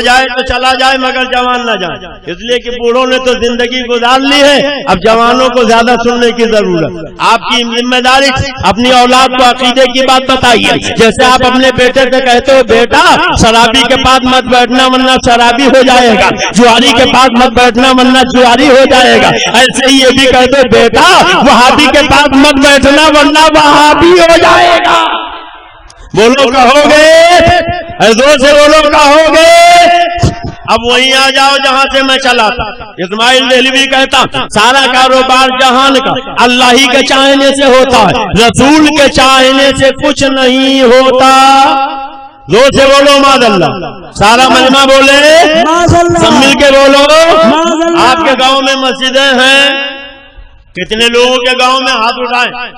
جائے تو چلا جائے مگر جوان نہ جائے، اس لیے کہ بوڑھوں نے تو زندگی گزار لی ہے، اب جوانوں کو زیادہ سننے کی ضرورت۔ آپ کی ذمہ داری اپنی اولاد کو عقیدے کی بات بتائیے، جیسے آپ اپنے بیٹے سے کہتے ہو بیٹا شرابی کے پاس مت بیٹھنا ورنہ شرابی ہو جائے گا، جواری کے پاس مت بیٹھنا ورنہ جواری ہو جائے گا، ایسے ہی یہ بھی کہتے ہو بیٹا وہابی کے پاس مت بیٹھنا ورنہ وہابی ہو جائے گا۔ بولو کہو گے، زور سے بولو کہو گے۔ اب وہیں آ جاؤ جہاں سے میں چلا تھا۔ اسماعیل دہلوی کہتا سارا کاروبار جہان کا اللہ ہی کے چاہنے سے ہوتا ہے، رسول کے چاہنے سے کچھ نہیں ہوتا۔ زور سے بولو ماذ اللہ، سارا مجمع بولے سب مل کے بولو۔ آپ کے گاؤں میں مسجدیں ہیں، کتنے لوگوں کے گاؤں میں ہاتھ اٹھائیں؟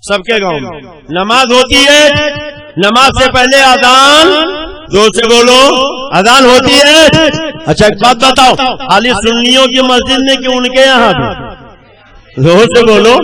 سب کے گاؤں میں نماز ہوتی ہے، نماز سے پہلے اذان، زور سے بولو اذان ہوتی ہے۔ اچھا ایک بات بتاؤ، خالی سنیوں کی مسجد میں کہ ان کے یہاں بھی؟ زور سے بولو۔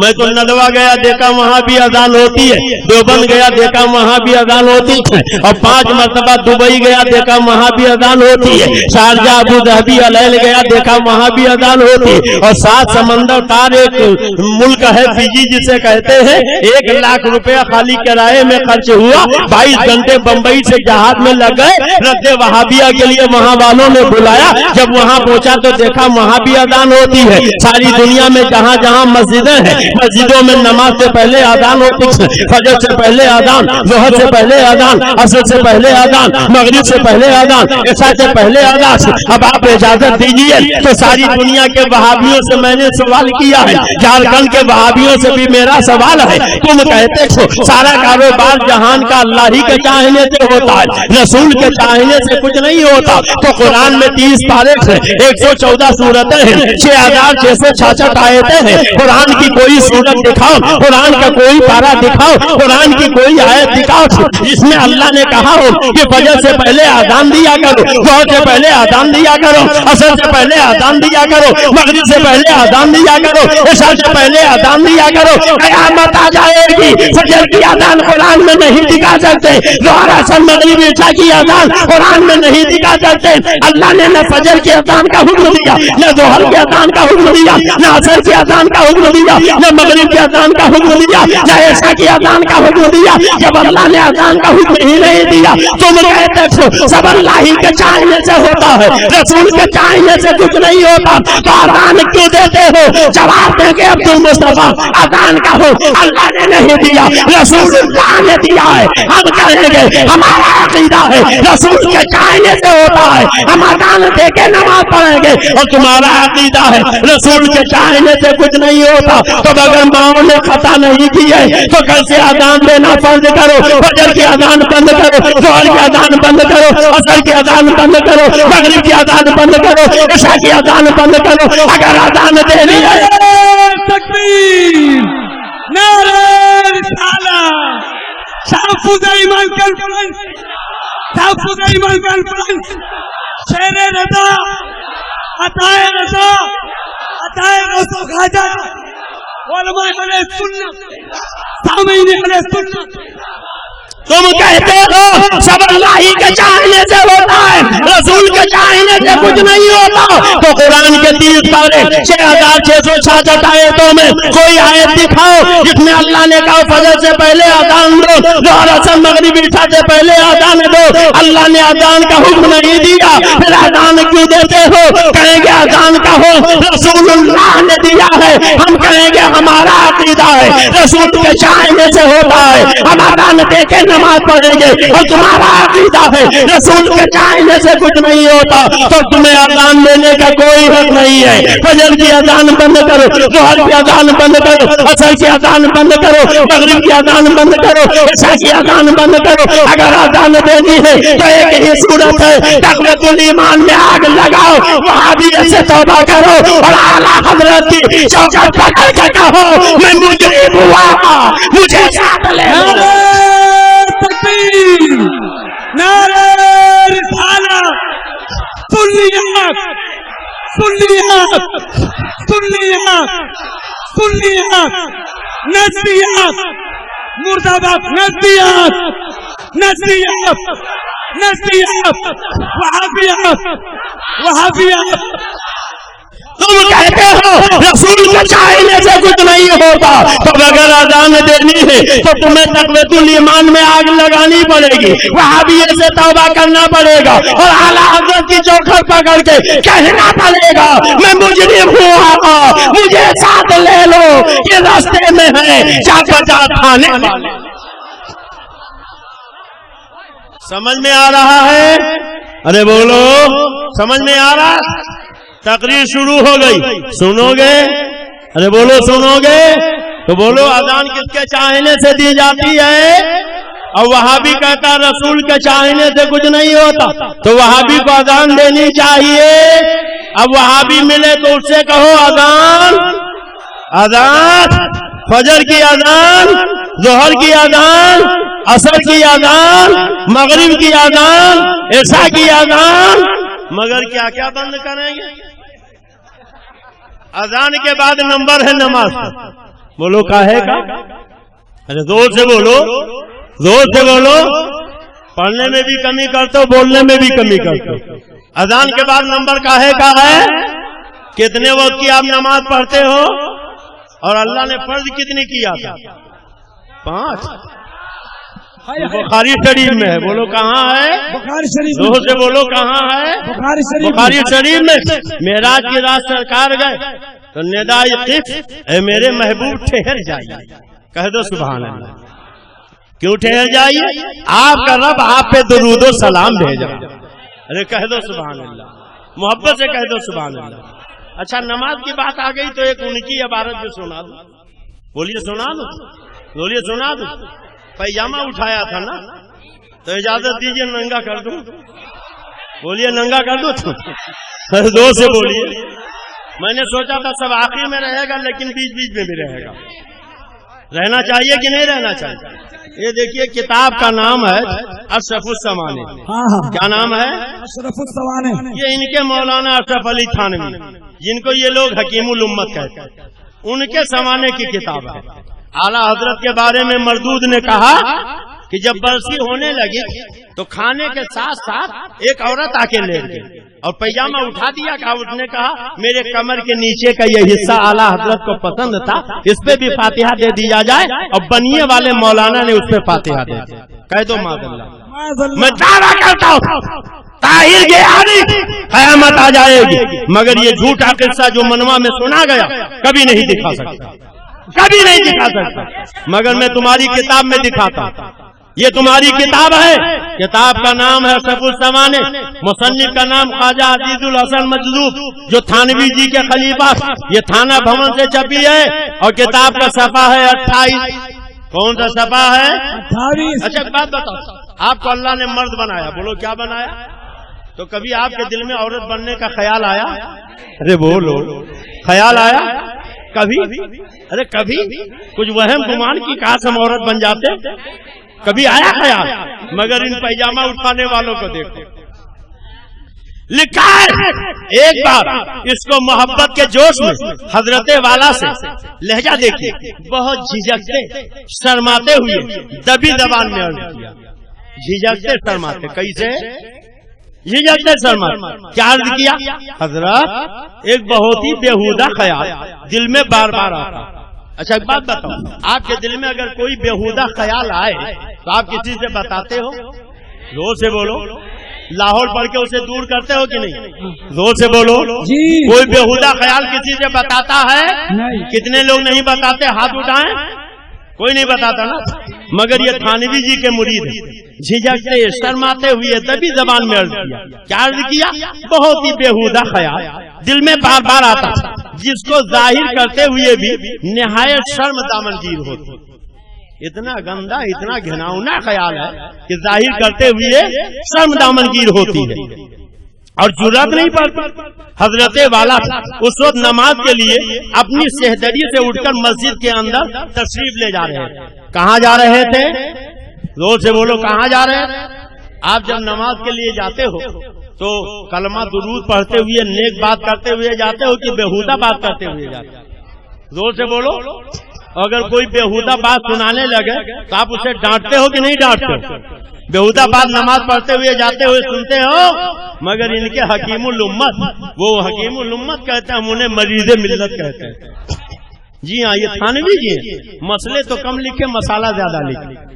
میں تو ندوا گیا دیکھا وہاں بھی اذان ہوتی ہے، دیوبند گیا دیکھا وہاں بھی اذان ہوتی ہے، اور 5 مرتبہ دبئی گیا دیکھا وہاں بھی اذان ہوتی ہے، شارجہ ابو ظہبی علیل گیا دیکھا وہاں بھی اذان ہوتی ہے، اور 7 سمندر پار ایک ملک ہے فجی جسے کہتے ہیں، 1 لاکھ روپیہ خالی کرائے میں خرچ ہوا، 22 گھنٹے بمبئی سے جہاز میں لگ گئے، رد وہابیہ کے لیے وہاں والوں نے بلایا، جب وہاں پہنچا تو دیکھا وہاں بھی اذان ہوتی ہے۔ ساری دنیا میں جہاں جہاں مسجدیں ہیں، مسجدوں میں نماز سے پہلے اذان ہوتی ہے، فجر سے پہلے اذان، ظہر سے پہلے اذان، عصر سے پہلے اذان، مغرب سے پہلے اذان، عشاء سے پہلے اذان۔ اب آپ اجازت دیجیے تو ساری دنیا کے وہابیوں سے میں نے سوال کیا ہے، جھارکھنڈ کے وہابیوں سے بھی میرا سوال ہے، تم کہتے ہو سارا کاروبار جہان کا اللہ ہی کے چاہنے سے ہوتا ہے، رسول کے چاہنے سے کچھ نہیں ہوتا، تو قرآن میں 30 پارے ہیں، 114 سورتیں ہیں، 6666 آیتیں ہیں، قرآن کی کوئی سورت دکھاؤ، قرآن کا کوئی پارہ دکھاؤ، قرآن کی کوئی آیت دکھاؤ جس میں اللہ نے کہا ہو کہ فجر سے پہلے اذان دیا کرو، ظہر سے پہلے اذان دیا کرو، عصر سے پہلے اذان دیا کرو، مغرب سے پہلے اذان دیا کرو، عشاء سے پہلے اذان دیا کرو۔ قیامت آ جائے گی، فجر کی اذان قرآن میں نہیں دکھا سکتے، ظہر عصر مغرب عشاء کی اذان قرآن میں نہیں دکھا سکتے۔ اللہ نے نہ فجر کی اذان کا حکم دیا، نہ ظہر کی اذان کا حکم دیا، نہ عصر کی اذان کا حکم دیا، نہ مغرب کی اذان کا حکم دیا، نہ عشاء کی اذان کا حکم دیا۔ جب اللہ نے اذان کا حکم ہی نہیں دیا، تم کہتے ہو سب اللہ ہی کے چاہنے سے ہوتا ہے، رسول کے چاہنے سے کچھ نہیں ہوتا، تو اذان کیوں دیتے ہو؟ جواب دیں گے عبد المصطفیٰ اذان کا حکم اللہ نے نہیں دیا، رسول اللہ نے دیا ہے۔ ہم کہیں گے ہمارا عقیدہ ہے رسول کے چاہنے سے ہوتا ہے، ہم اذان دے کے نماز پڑھیں گے، اور تمہارا عقیدہ ہے رسول کے چاہنے سے کچھ نہیں ہوتا۔ تو اگر ماؤں نے خطا نہیں کی ہے تو کل سے اذان دینا بند کرو، فجر کی اذان بند کرو، ظہر کی اذان بند کرو، عصر کی اذان بند کرو، مغرب کی اذان بند کرو، عشاء کی اذان بند کرو۔ اگر اذان دینی ہے تکبیر، نعرہ رسالت، تحفظ ایمان کانفرنس، تحفظ ایمان کانفرنس، شیر رضا، عطائے رضا، عطائے غوث و خواجہ، علماء اہل سنت، سامعین اہل سنت۔ تم کہتے ہو سب اللہ ہی کے چاہنے سے ہوتا ہے، رسول کے چاہنے سے کچھ نہیں ہوتا، تو قرآن کے 30 پارے 6666 آیتوں میں کوئی آیت دکھاؤ جس میں اللہ نے کہا فجر سے پہلے اذان دو، ظہر عصر مغرب عشاء سے پہلے اذان دو۔ اللہ نے اذان کا حکم نہیں دیا، پھر اذان کیوں دیتے ہو؟ کہیں گے اذان کا حکم رسول اللہ نے دیا ہے، ہم کہیں گے ہمارا عقیدہ ہے رسول کے چاہنے سے ہوتا ہے، ہم اذان دے کے نماز پڑھیں گے، اور تمہارا عقیدہ ہے رسول کے چاہنے سے کچھ نہیں ہوتا، تو تمہیں اذان دینے کا کوئی حق نہیں ہے۔ فجر کی اذان بند کرو، ظہر کی اذان بند کرو، عصر کی اذان بند کرو، مغرب کی اذان بند کرو، عشاء کی اذان بند کرو۔ اگر اذان دینی ہے تو ایک ہی صورت ہے، تقویۃ الایمان میں آگ لگاؤ، وہابیت سے توبہ کرو، اور اعلیٰ حضرت کی چوکٹ پکڑ کے کہو میں مجرم ہوا، مجھے ساتھ لے لو۔ تکبیر، نعرہ رسالت، سنیت، سنیت، سنیت، سنیت، نزدیت، مرد آباد نزدیت، نزدیت، नस्तियात, वहाबियात, वहाबियात। तुम कहते हो रसूल के चाहने से कुछ नहीं होता, तो अगर अजान देनी है तो तुम्हें तकवीतुल ईमान में आग लगानी पड़ेगी, वहाबियत से तौबा करना पड़ेगा और आला हज़रत की चौखट पकड़ के कहना पड़ेगा मैं मुजरिम हूँ आका, मुझे साथ ले लो, ये रास्ते में है चाचा खाने वाले। समझ में आ रहा है? अरे बोलो, समझ में आ रहा? तकरीर शुरू हो गई, सुनोगे? अरे बोलो सुनोगे? तो बोलो अजान किसके चाहने से दी जाती है? और वहाबी कहता रसूल के चाहने से कुछ नहीं होता, तो वहाबी को अजान देनी चाहिए। अब वहाबी मिले तो उससे कहो अजान, अजान, फजर की अजान, जोहर की अजान, असर की अजान, मगरिब की अजान, इशा की अजान, मगर क्या क्या बंद करेंगे? अजान के बाद नंबर है नमाज। बोलो काहे का? अरे जोर से बोलो, जोर से बोलो। पढ़ने में भी कमी करते हो, बोलने में भी कमी करते हो। अजान के बाद नंबर काहे का है? कितने वक्त की आप नमाज पढ़ते हो? और अल्लाह ने फर्ज कितनी किया था? 5। बुखारी शरीफ में है। बोलो कहाँ है? बुखारी शरीफ। जोर से बोलो कहाँ है? बुखारी शरीफ। बुखारी शरीफ में मेराज की रात सरकार गए तो निदाई क़िफ़, ए मेरे महबूब ठहर जाइए, कह दो सुभान अल्लाह। क्यों ठहर जाइए? आपका रब आप पे दुरूद और सलाम भेजा। अरे कह दो सुभान अल्लाह, मोहब्बत से कह दो सुभान अल्लाह। अच्छा नमाज की बात आ गई तो एक उनकी इबारत भी सुना दो। बोलिए सुना दो, बोलिए सुना दो। पैजामा उठाया था ना, तो इजाजत दीजिए नंगा कर दूं। बोलिए नंगा कर दूं? जोर से बोलिए। मैंने सोचा था सब आखिर में रहेगा, लेकिन बीच बीच में भी रहेगा। रहना चाहिए कि नहीं रहना चाहिए? ये देखिए किताब का नाम है अशरफुस ज़माने। क्या नाम है? अशरफुस ज़माने। ये इनके मौलाना अशरफ अली थानवी, जिनको ये लोग हकीमुल उम्मत कहते हैं, उनके ज़माने की किताब है। आला हजरत के बारे में मरदूद ने कहा कि जब बरसी होने लगी तो खाने के साथ साथ एक औरत आके लेट गई और पैजामा उठा दिया। कहा, उसने कहा मेरे कमर के नीचे का ये हिस्सा आला हजरत को पसंद था, इस पे भी फातिहा दे दिया जाए। और बनिए वाले मौलाना ने उस पे फातिहा दे दी। कह दो माज़अल्लाह। मैं दावा करता हूँ ताहिर गियानी क़यामत आ जाएगी, मगर ये झूठा किस्सा जो मनवा में सुना गया कभी नहीं दिखा सकता, कभी नहीं दिखा सकता। मगर मैं तुम्हारी किताब में दिखाता। ये तुम्हारी किताब है, किताब का नाम है अशरफुस ज़माने, मुसन्निफ का नाम ख्वाजा अजीजुल हसन मजलूब, जो थानवी जी के खलीफा, ये थाना भवन से छपी है। और किताब का सफा है 28। कौन सा सफा है? 28। अच्छा बात बताओ, आपको अल्लाह ने मर्द बनाया, बोलो क्या बनाया? तो कभी आपके दिल में औरत बनने का ख्याल आया? अरे बोलो, ख्याल आया कभी? अरे कभी कुछ वहम गुमान की काश हम औरत बन जाते, कभी आया ख्याल? मगर इन पैजामा उठाने वालों को देखो। लिखा है एक बार इसको मोहब्बत के जोश में हजरते वाला से लहजा देखिए, बहुत झिझकते शर्माते हुए दबी जबान में अर्ज किया। झिझकते शर्माते, कैसे झिझकते शर्माते? क्या अर्ज किया? हजरत एक बहुत ही बेहुदा ख्याल दिल में बार बार आता। अच्छा एक बात बताओ, आपके दिल में अगर कोई बेहुदा ख्याल आए तो आप किसी से बताते हो? जोर से बोलो। लाहौर पढ़ के उसे दूर करते हो कि नहीं? जोर से बोलो जी। कोई बेहुदा ख्याल किसी से बताता है? नहीं। कितने लोग नहीं बताते? हाथ उठाएं। कोई नहीं बताता ना। मगर ये थानवी जी के मुरीद झिझकते शर्माते हुए दबी जबान में अर्ज किया। क्या अर्ज किया? बहुत ही बेहुदा ख्याल दिल में बार बार आता, जिसको जाहिर करते हुए भी निहायत शर्म दामनगीर होती। इतना गंदा, इतना घिनौना ख्याल है कि जाहिर करते हुए शर्म दामनगीर होती है और जुर्रत नहीं पड़ती। हजरते वाला उस वक्त नमाज के लिए अपनी सेहदरी से उठकर मस्जिद के अंदर तशरीफ ले जा रहे थे। कहाँ जा रहे थे? जोर से बोलो, कहाँ जा रहे थे? आप जब नमाज के लिए जाते हो तो कलमा दुरूद पढ़ते हुए नेक बात करते हुए जाते हो कि बेहुदा बात करते हुए जाते हो? जोर से बोलो। अगर कोई बेहुदा बात सुनाने लगे तो आप उसे डांटते हो कि नहीं डांटते हो? बेहुदा बात नमाज पढ़ते हुए जाते हुए सुनते हो, मगर इनके हकीमुल उम्मत, वो हकीमुल उम्मत कहते हैं, हम उन्हें मरीज़े मिल्लत कहते हैं। जी हाँ, ये थानवी जी मसले तो कम लिखे, मसाला ज्यादा लिखे।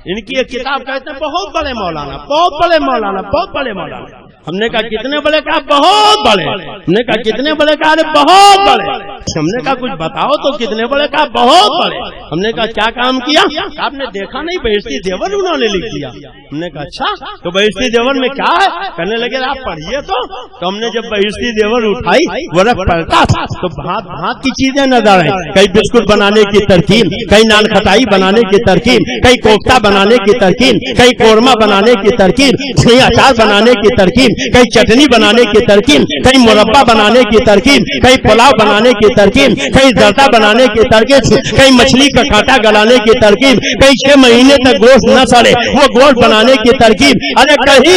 इनकी एक किताब कहते हैं बहुत बड़े मौलाना, बहुत बड़े मौलाना, बहुत बड़े मौलाना। हमने कहा कितने बड़े? कहा बहुत बड़े। हमने कहा कितने बड़े? कहा अरे बहुत बड़े। हमने कहा कुछ बताओ तो कितने बड़े? कहा बहुत बड़े। हमने कहा क्या काम किया? आपने देखा नहीं बहिश्ती देवर उन्होंने लिख दिया। हमने कहा अच्छा, तो बहिश्ती देवर में क्या है? कहने लगे आप पढ़िए तो हमने जब बहिश्ती देवर उठाई, वो रख पढ़ता था तो भात भात की चीजें नजर आई। कई बिस्कुट बनाने की तरकीब, कई नान खटाई बनाने की तरकीब, कई कोफ्ता बनाने की तरकीब, कई कोरमा बनाने की तरकीब, कई अचार बनाने की तरकीब, कई चटनी बनाने की तरकीब, कई मुरब्बा बनाने की तरकीब, कई पुलाव बनाने की तरकीब, कई जर्दा बनाने की तरकीब, कई मछली का कांटा गलाने की तरकीब, कई 6 महीने तक गोश्त न सड़े वो गोश्त बनाने की तरकीब, अरे कहीं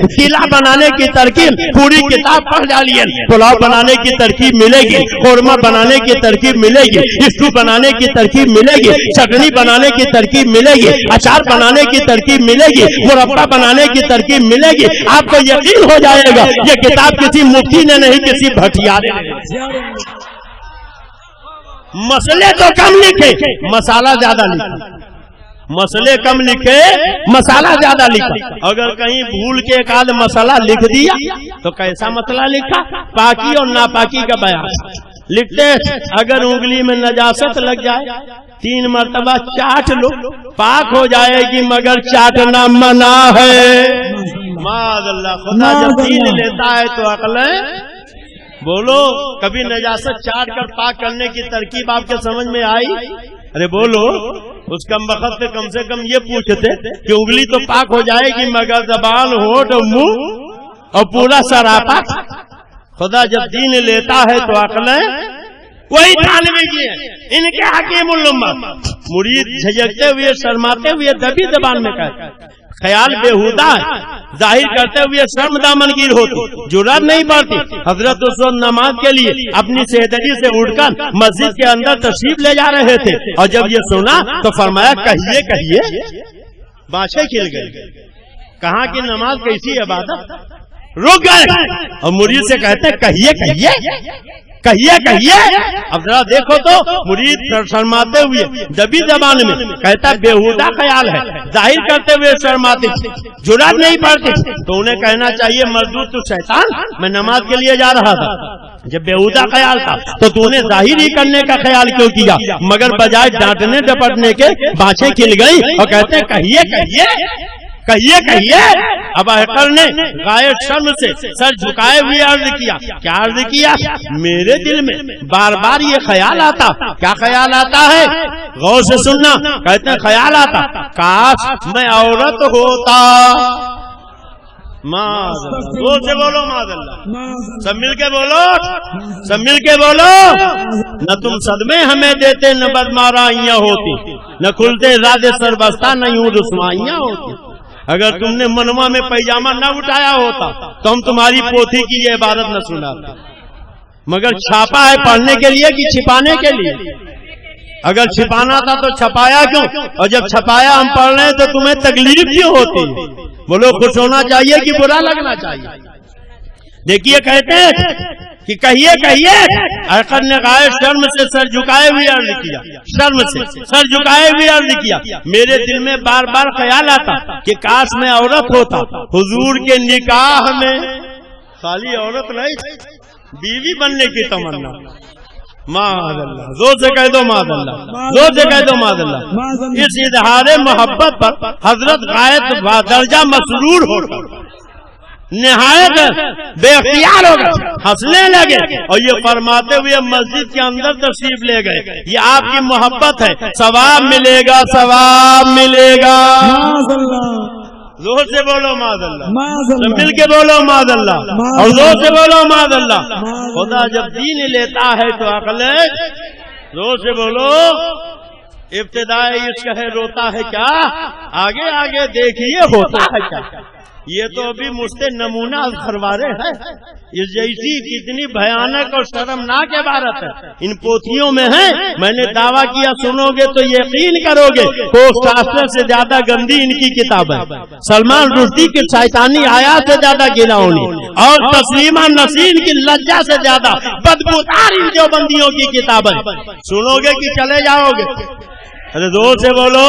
किला बनाने की तरकीब। पूरी किताब पढ़ डालिए, पुलाव बनाने की तरकीब मिलेगी, कोरमा बनाने की तरकीब मिलेगी, स्टू बनाने की तरकीब मिलेगी, चटनी बनाने की तरकीब मिलेगी, अचार बनाने की तरकीब मिलेगी, मुरब्बा बनाने की तरकीब मिलेगी। आपको यकीन हो जाएगा ये किताब किसी मुफ्ती ने नहीं, किसी भटियारे ने। मसले तो कम लिखे, मसाला ज्यादा लिखा। मसले कम लिखे, मसाला ज्यादा लिखा। अगर कहीं भूल के एक आध मसाला लिख दिया तो कैसा मसला लिखा? पाकी और नापाकी का बयान लिखते। अगर उंगली में नजासत लग जाए 3 मरतबा चाट लो, पाक हो जाएगी, मगर चाटना मना है। माज़अल्लाह, खुदा जब दीन लेता है तो अक्लें बोलो। कभी नजासत चाट कर पाक करने की तरकीब आपके समझ में आई? अरे बोलो। उस कम वक्त से कम ये पूछते कि उंगली तो पाक हो जाएगी, मगर जबान, होठ और मुंह और पूरा सरापा। खुदा जब दीन लेता है तो अक्लें वही थानवी जी है, इनके हकीमुल उम्मत। मुरीद झिझकते हुए, शर्माते हुए दबी जबान में कहते, ख्याल बेहुदा है, जाहिर करते हुए शर्म दामनगीर होती, जुर्रत नहीं पड़ती। हजरत उस वक्त नमाज के लिए अपनी सेहदगी से उठकर मस्जिद के अंदर तशरीफ ले जा रहे थे, और जब ये सुना तो फरमाया कहिए कहिए, बाछे खिल गए। कहाँ की नमाज, कैसी इबादत? रुक गए और मुरीद से कहते कहिए कहिए कहिए कहिए। अब जरा देखो तो मुरीद शर्माते हुए दबी जबान में कहता बेहुदा ख्याल है, जाहिर करते हुए शर्माते, जुर्रत नहीं पड़ती। तो उन्हें कहना चाहिए मजदूर तू शैतान, मैं नमाज के लिए जा रहा था। जब बेहुदा ख्याल था तो तूने जाहिर ही करने का ख्याल क्यों किया? मगर बजाय डांटने डपटने के बाछें खिल गई और कहते कहिए कहिए कहिए कहिए। अब अहकर ने गायब शर्म से सर झुकाए हुए अर्ज किया। क्या अर्ज किया? मेरे दिल में बार बार ये ख्याल आता। क्या ख्याल आता है? गौर से सुनना। कहते हैं ख्याल आता, काश मैं औरत होता। जोर से बोलो माज़अल्लाह, सब मिल के बोलो, सब मिल के बोलो। न तुम सदमे हमें देते, न बदमाराइयाँ होती, न खुलते राजे सरबस्ता, न यूं रुस्वाइयाँ होती। अगर तुमने मनवा में पैजामा न उठाया होता तो हम तुम्हारी पोथी की ये इबारत न सुनाते। मगर छापा है पढ़ने के लिए कि छिपाने के लिए? अगर छिपाना था तो छपाया क्यों? और जब छपाया हम पढ़ रहे हैं तो तुम्हें तकलीफ क्यों होती? बोलो खुश होना चाहिए कि बुरा लगना चाहिए? देखिए कहते हैं कि कहिए कहिए। अहकर ने गायब शर्म से सर झुकाए हुए अर्ज किया, शर्म से सर झुकाए हुए अर्ज किया। मेरे दिल में बार बार ख्याल आता कि काश मैं औरत होता। हुजूर के निकाह में खाली औरत नहीं, बीवी बनने की तमन्ना। माज़अल्लाह, जोर से कह दो माज़अल्लाह, जोर से कह दो माज़अल्लाह। इस इजहार मोहब्बत पर हजरत गायब दर्जा मसरूर होकर निहायत बेख्तियार हो गए, हंसने लगे और ये फरमाते हुए मस्जिद के अंदर तशरीफ ले गए। ये आपकी मोहब्बत है, सवाब मिलेगा, सवाब मिलेगा। जोर से बोलो माज़अल्लाह, मिल के बोलो माज़अल्लाह, और जोर से बोलो माज़अल्लाह। खुदा जब दीन लेता है तो अक्ल, जोर से बोलो। इब्तिदाए इश्क है रोता है क्या, आगे आगे देखिए होता है क्या। یہ تو ابھی مجھ سے نمونہ خروارے ہے. اس جیسی کتنی بھیانک اور شرمناک عبارت ہے ان پوتھیوں میں ہے. میں نے دعویٰ کیا سنو گے تو یقین کرو گے پوسٹ ماسٹر سے زیادہ گندی ان کی کتاب ہے. سلمان رشدی کی شیطانی آیات سے زیادہ گناؤنی اور تسلیمہ نسیم کی لجہ سے زیادہ بدبودار ان دیوبندیوں کی کتاب ہے. سنو گے کہ چلے جاؤ گے؟ ارے زور سے بولو.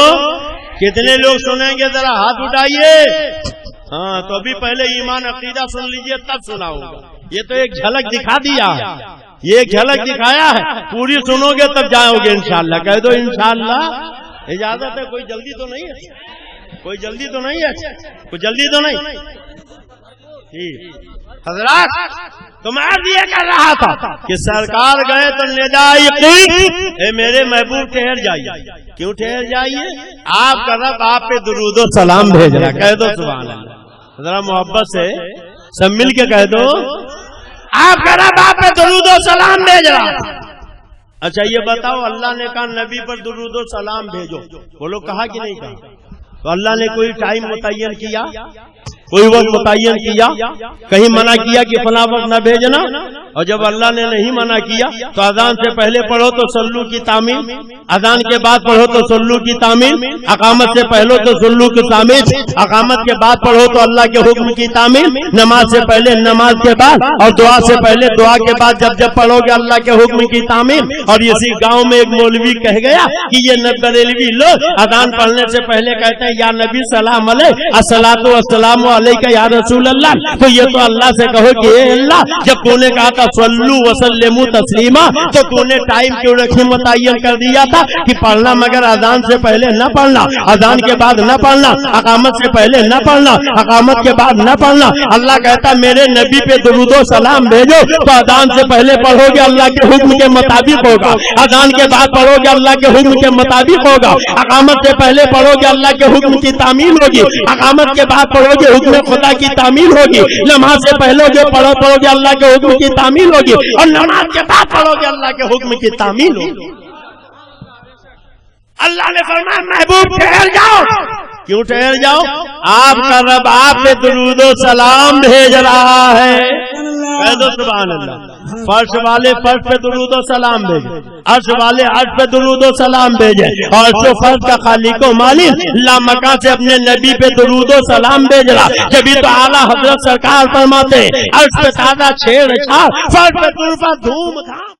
کتنے لوگ سنیں گے ذرا ہاتھ اٹھائیے. ہاں تو ابھی پہلے ایمان عقیدہ سن لیجئے تب سناؤں گا. یہ تو ایک جھلک دکھا دیا ہے, یہ ایک جھلک دکھایا ہے. پوری سنو گے تب جاؤ گے انشاءاللہ. کہہ دو انشاءاللہ. اجازت ہے؟ کوئی جلدی تو نہیں ہے؟ کوئی جلدی تو نہیں ہے؟ کوئی جلدی تو نہیں؟ حضرات تو میں یہ کر رہا تھا کہ سرکار گئے تو ندائی اے میرے محبوب ٹھہر جائیے. کیوں ٹھہر جائیے؟ آپ کا رب آپ پہ درود و سلام بھیج رہا. کہہ دو سبحان اللہ. ذرا محبت سے سب مل کے کہہ دو آپ کا رب آپ پہ درود و سلام بھیج رہا. اچھا یہ بتاؤ, اللہ نے کہا نبی پر درود و سلام بھیجو, بولو کہا کہ نہیں کہا؟ تو اللہ نے کوئی ٹائم متعین کیا, کوئی وقت متعین کیا, کہیں منع کیا کہ فلاں وقت نہ بھیجنا؟ اور جب اللہ نے نہیں منع کیا تو اذان سے پہلے پڑھو تو سلو کی تعمیل, اذان کے بعد پڑھو تو سلو کی تعمیل, اقامت سے پہلے تو سلو کی تعمیل, اقامت کے بعد پڑھو تو اللہ کے حکم کی تعمیل, نماز سے پہلے نماز کے بعد اور دعا سے پہلے دعا کے بعد جب پڑھو گے اللہ کے حکم کی تعمیل. اور اسی گاؤں میں ایک مولوی کہہ گیا کہ یہ بریلوی لوگ اذان پڑھنے سے پہلے کہتے ہیں یا نبی سلام علیہ الصلاۃ والسلام علیکہ یا رسول اللہ. تو یہ تو اللہ سے کہو کہ اے اللہ جب تو نے کہا تھا صلو وسلموا تسلیما تو تو نے ٹائم کیوں رکھے متعین کر دیا تھا کہ پڑھنا مگر اذان سے پہلے نہ پڑھنا, اذان کے بعد نہ پڑھنا, اقامت سے پہلے نہ پڑھنا, اقامت کے بعد نہ پڑھنا. اللہ کہتا میرے نبی پہ درود و سلام بھیجو تو اذان سے پہلے پڑھو گے اللہ کے حکم کے مطابق ہوگا, اذان کے بعد پڑھو گے اللہ کے حکم کے مطابق ہوگا, اقامت سے پہلے پڑھو گے اللہ کے حکم کی تعمیل ہوگی, اقامت کے بعد پڑھو گے حکم خدا کی تعمیل ہوگی, نماز سے پہلے جو پڑھو گے اللہ کے حکم کی تعمیل ہوگی, اور نماز کے بعد پڑھو گے اللہ کے حکم کی تعمیل ہوگی. اللہ نے فرمایا محبوب ٹھہر جاؤ. کیوں ٹھہر جاؤ؟ آپ کا رب آپ پہ درود و سلام بھیج رہا ہے. کہہ دو سبحان اللہ. فرش والے فرش پہ درود و سلام بھیجے, عرش والے عرش پہ درود و سلام بھیجے, اور جو فرش کا خالق و مالک لامکان سے اپنے نبی پہ درود و سلام بھیج رہا. جبھی تو اعلیٰ حضرت سرکار فرماتے عرش پہ تازہ چھیڑ چھاڑ, فرش پہ دھوم دھام.